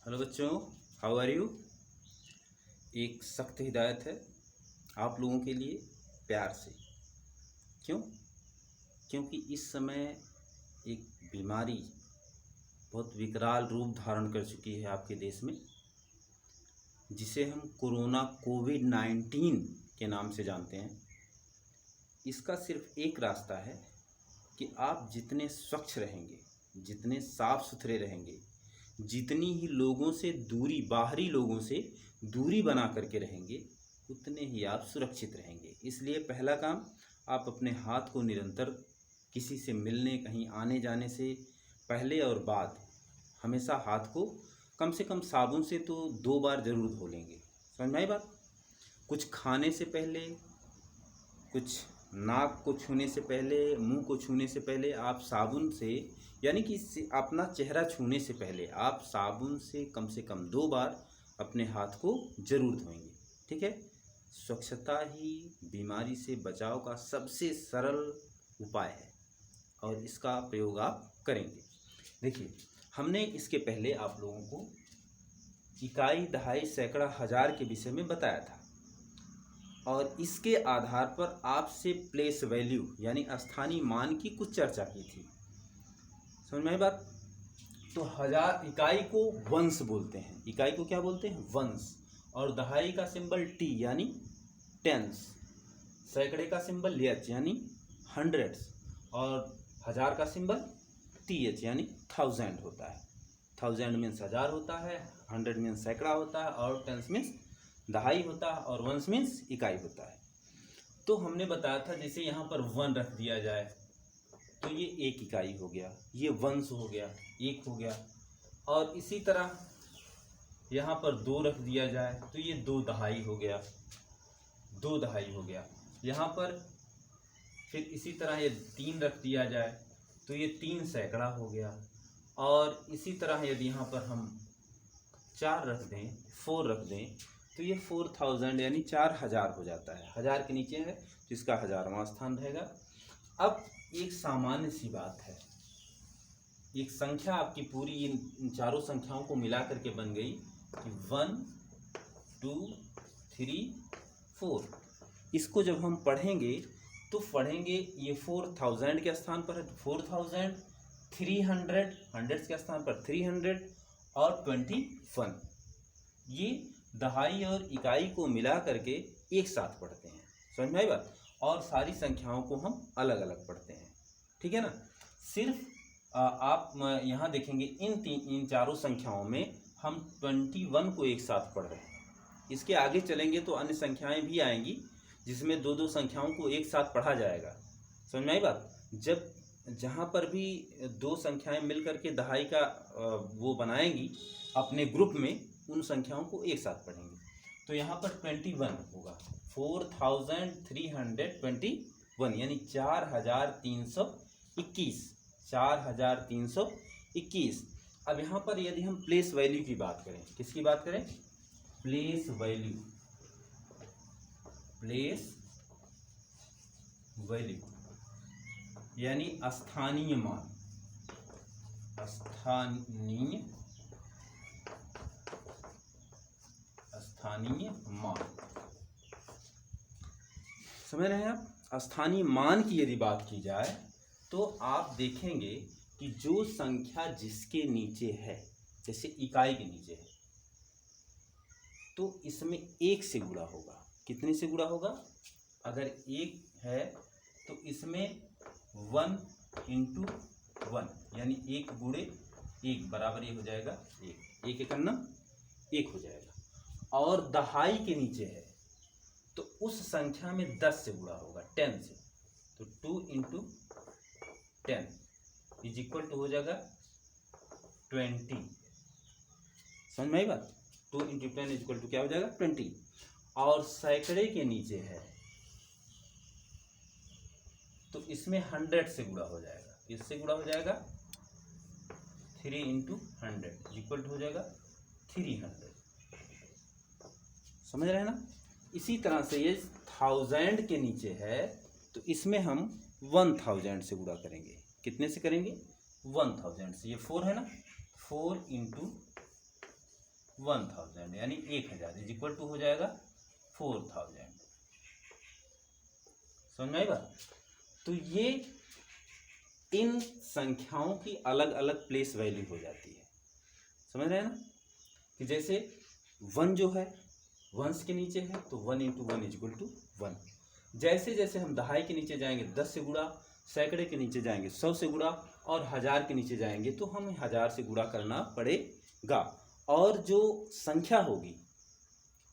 Hello बच्चों, how are you. एक सख्त हिदायत है आप लोगों के लिए, प्यार से। क्यों? क्योंकि इस समय एक बीमारी बहुत विकराल रूप धारण कर चुकी है आपके देश में, जिसे हम कोविड-19 के नाम से जानते हैं। इसका सिर्फ एक रास्ता है कि आप जितने स्वच्छ रहेंगे, जितने साफ सुथरे रहेंगे, जितनी ही लोगों से दूरी, बाहरी लोगों से दूरी बना करके रहेंगे, उतने ही आप सुरक्षित रहेंगे। इसलिए पहला काम, आप अपने हाथ को निरंतर किसी से मिलने, कहीं आने जाने से पहले और बाद हमेशा हाथ को कम से कम साबुन से तो 2 बार ज़रूर धो लेंगे। समझ में आई बात? कुछ खाने से पहले, कुछ नाक को छूने से पहले, मुंह को छूने से पहले आप साबुन से, यानी कि अपना चेहरा छूने से पहले आप साबुन से कम 2 बार अपने हाथ को जरूर धोएंगे। ठीक है? स्वच्छता ही बीमारी से बचाव का सबसे सरल उपाय है और इसका प्रयोग आप करेंगे। देखिए, हमने इसके पहले आप लोगों को इकाई, दहाई, सैकड़ा, हजार के विषय में बताया था और इसके आधार पर आपसे प्लेस वैल्यू यानी स्थानीय मान की कुछ चर्चा की थी। समझ में आई बात? तो हजार, इकाई को वंश बोलते हैं। इकाई को क्या बोलते हैं? वंश। और दहाई का सिंबल टी यानी टेंस, सैकड़े का सिंबल एच यानी हंड्रेड्स, और हजार का सिंबल टी एच यानी थाउजेंड होता है। थाउजेंड मीन्स हजार होता है, हंड्रेड मीन्स सैकड़ा होता है, और टेंस मीन्स दहाई होता है, और वंश मीन्स इकाई होता है। तो हमने बताया था जैसे यहाँ पर 1 रख दिया जाए तो ये 1 इकाई हो गया, ये वंश हो गया, 1 हो गया। और इसी तरह यहाँ पर 2 रख दिया जाए तो ये 2 दहाई हो गया, 2 दहाई हो गया। यहाँ पर फिर इसी तरह ये 3 रख दिया जाए तो ये 3 सैकड़ा हो गया। और इसी तरह यदि यहाँ पर हम 4 रख दें, 4 रख दें तो ये 4000 यानी 4000 हो जाता है। हजार के नीचे है तो इसका 1000वां स्थान रहेगा। अब एक सामान्य सी बात है, एक संख्या आपकी पूरी इन चारों संख्याओं को मिला करके बन गई कि 1 2 3 4। इसको जब हम पढ़ेंगे तो पढ़ेंगे ये 4000 के स्थान पर है 4000, 300 हंड्रेड्स के स्थान पर 300 और 21। ये दहाई और इकाई को मिला करके एक साथ पढ़ते हैं। समझ में आई बात? और सारी संख्याओं को हम अलग अलग पढ़ते हैं। ठीक है ना? सिर्फ आप यहाँ देखेंगे इन चारों संख्याओं में हम 21 को एक साथ पढ़ रहे हैं। इसके आगे चलेंगे तो अन्य संख्याएं भी आएंगी जिसमें 2-2 संख्याओं को एक साथ पढ़ा जाएगा। समझ में आई बात? जब जहाँ पर भी 2 संख्याएं मिल करके दहाई का वो बनाएंगी अपने ग्रुप में, उन संख्याओं को एक साथ पढ़ेंगे। तो यहाँ पर 21 होगा, 4321 यानी 4321, 4321। अब यहाँ पर यदि हम प्लेस वैल्यू की बात करें, किसकी बात करें? प्लेस वैल्यू, प्लेस वैल्यू यानी स्थानीय मान, स्थानीय मान। समझ रहे हैं आप? स्थानीय मान की यदि बात की जाए तो आप देखेंगे कि जो संख्या जिसके नीचे है, जैसे इकाई के नीचे है, तो इसमें 1 से गुणा होगा। कितने से गुणा होगा? अगर 1 है तो इसमें 1 × 1 यानी 1 गुणे 1 बराबर ये हो जाएगा 1, 1 एकम 1 हो जाएगा। और दहाई के नीचे है तो उस संख्या में 10 से गुणा होगा, 10 से। तो 2 × 10 इज इक्वल टू हो जाएगा 20। समझ में आई बात? 2 × 10 इज इक्वल टू क्या हो जाएगा? 20। और सैकड़े के नीचे है तो इसमें 100 से गुणा हो जाएगा। इससे गुणा हो जाएगा 3 × 100 इक्वल टू हो जाएगा 300। समझ रहे हैं ना? इसी तरह से ये 1000 के नीचे है तो इसमें हम 1000 से गुणा करेंगे। कितने से करेंगे? 1000 से। ये 4 है ना, 4 × 1000 यानी 1000 इज इक्वल टू हो जाएगा 4000। समझ में आई बात? तो ये इन संख्याओं की अलग अलग प्लेस वैल्यू हो जाती है। समझ रहे हैं ना? कि जैसे 1 जो है वंस के नीचे है तो 1 × 1 इज इक्वल टू 1। जैसे जैसे हम दहाई के नीचे जाएंगे 10 से गुणा, सैकड़े के नीचे जाएंगे 100 से गुणा, और 1000 के नीचे जाएंगे तो हमें 1000 से गुणा करना पड़ेगा। और जो संख्या होगी,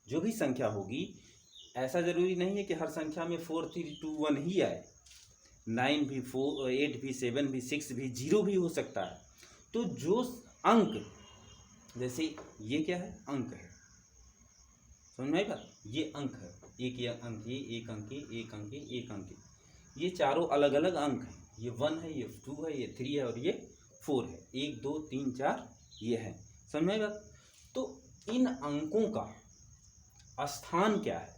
जो भी संख्या होगी, ऐसा जरूरी नहीं है कि हर संख्या में 4 3 2 1 ही आए। 9 भी, 4 8 भी, 7 भी, 6 भी, 0 भी हो सकता है। तो जो अंक, जैसे ये क्या है? अंक है। समझ में आई बात? ये अंक है, एक अंक, ये एक अंक, एक अंक, एक अंक, ये चारों अलग अलग अंक हैं। ये 1 है, ये 2 है, ये 3 है और ये 4 है। 1 2 3 4 ये है। समझ में आई बात? तो इन अंकों का स्थान क्या है?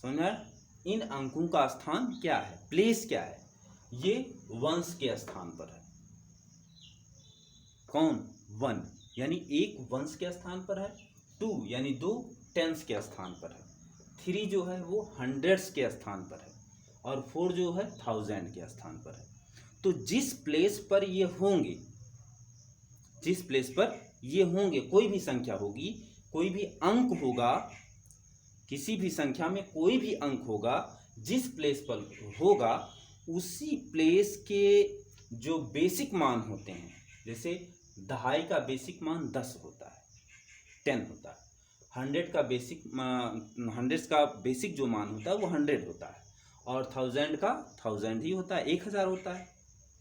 समझ में आया? इन अंकों का स्थान क्या है, प्लेस क्या है? ये वंस के स्थान पर है। कौन? 1 यानी एक वंस के स्थान पर है, 2 यानी 2 टेंस के स्थान पर है, 3 जो है वो हंड्रेड्स के स्थान पर है, और 4 जो है 1000 के स्थान पर है। तो जिस प्लेस पर ये होंगे, जिस प्लेस पर ये होंगे, कोई भी संख्या होगी, कोई भी अंक होगा, किसी भी संख्या में कोई भी अंक होगा, जिस प्लेस पर होगा उसी प्लेस के जो बेसिक मान होते हैं, जैसे दहाई का बेसिक मान 10 होता है, 10 होता है। 100 का बेसिक, 100 का बेसिक जो मान होता है वो 100 होता है, और 1000 का 1000 ही होता है, 1000 होता है,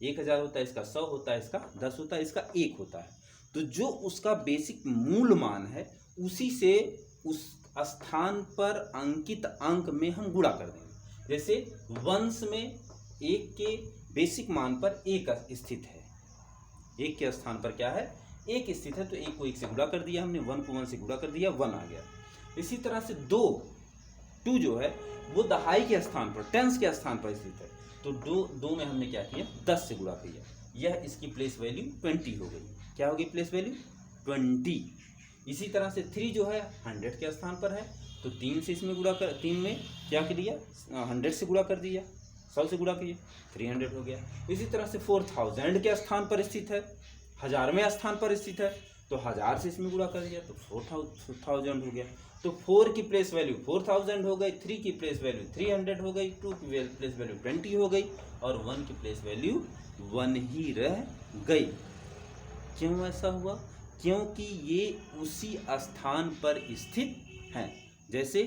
1000 होता है, इसका 100 होता है, इसका 10 होता है, इसका 1 होता है। तो जो उसका बेसिक मूल मान है उसी से उस स्थान पर अंकित अंक में हम गुणा कर देंगे। जैसे वंस में 1 के बेसिक मान पर 1 स्थित है, 1 के स्थान पर क्या है? 1 स्थित है, तो 1 को 1 से गुणा कर दिया हमने, 1 को 1 से गुणा कर दिया, 1 आ गया। इसी तरह से 2 जो है वो दहाई के स्थान पर, टेंस के स्थान पर स्थित है, तो 2 में हमने क्या किया? 10 से गुणा किया। यह इसकी प्लेस वैल्यू 20 हो गई। क्या होगी प्लेस वैल्यू? 20। इसी तरह से 3 जो है 100 के स्थान पर है, तो 3 से इसमें गुणा कर, 3 में क्या कर दिया? 100 से गुणा कर दिया, 100 से गुणा किए, 300 हो गया। इसी तरह से 4000 के स्थान पर स्थित है, 1000वें स्थान पर स्थित है, तो 1000 से इसमें गुणा कर दिया तो 4000 हो गया। तो 4 की प्लेस वैल्यू 4000 हो गई, 3 की प्लेस वैल्यू 300 हो गई, 2 की प्लेस वैल्यू 20 हो गई, और 1 की प्लेस वैल्यू 1 ही रह गई। क्यों ऐसा हुआ? क्योंकि ये उसी स्थान पर स्थित हैं। जैसे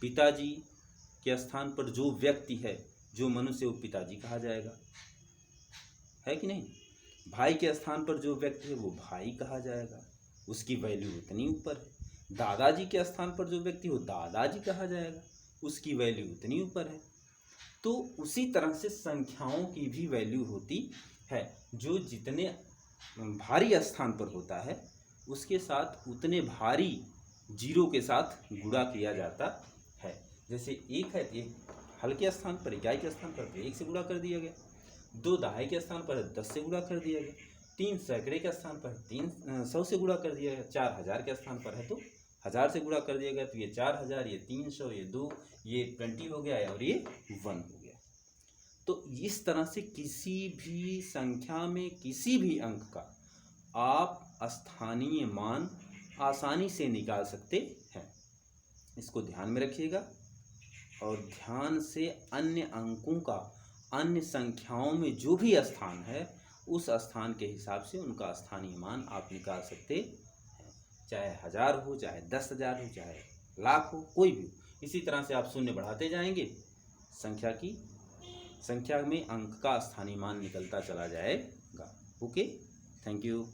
पिताजी के स्थान पर जो व्यक्ति है, जो मनुष्य, वो पिताजी कहा जाएगा, है कि नहीं? भाई के स्थान पर जो व्यक्ति है वो भाई कहा जाएगा, उसकी वैल्यू उतनी ऊपर है। दादाजी के स्थान पर जो व्यक्ति हो दादाजी कहा जाएगा, उसकी वैल्यू उतनी ऊपर है। तो उसी तरह से संख्याओं की भी वैल्यू होती है। जो जितने भारी स्थान पर होता है उसके साथ उतने भारी 0 के साथ गुणा किया जाता है। जैसे 1 है, 1 हल्के स्थान पर, इकाई के स्थान पर 1 से गुणा कर दिया गया। 2 दहाई के स्थान पर 10 से गुणा कर दिया गया। 3 सैकड़े के स्थान पर 300 से गुणा कर दिया गया। 4 1000 के स्थान पर है तो 1000 से गुणा कर दिया गया। तो ये 4000, ये 300, ये 2, ये 20 हो गया और ये 1 हो गया। तो इस तरह से किसी भी संख्या में किसी भी अंक का आप स्थानीय मान आसानी से निकाल सकते हैं। इसको ध्यान में रखिएगा, और ध्यान से अन्य अंकों का, अन्य संख्याओं में जो भी स्थान है उस स्थान के हिसाब से उनका स्थानीय मान आप निकाल सकते हैं। चाहे 1000 हो, चाहे 10,000 हो, चाहे लाख हो, कोई भी हो। इसी तरह से आप शून्य बढ़ाते जाएंगे, संख्या में अंक का स्थानीय मान निकलता चला जाएगा। Okay, thank you.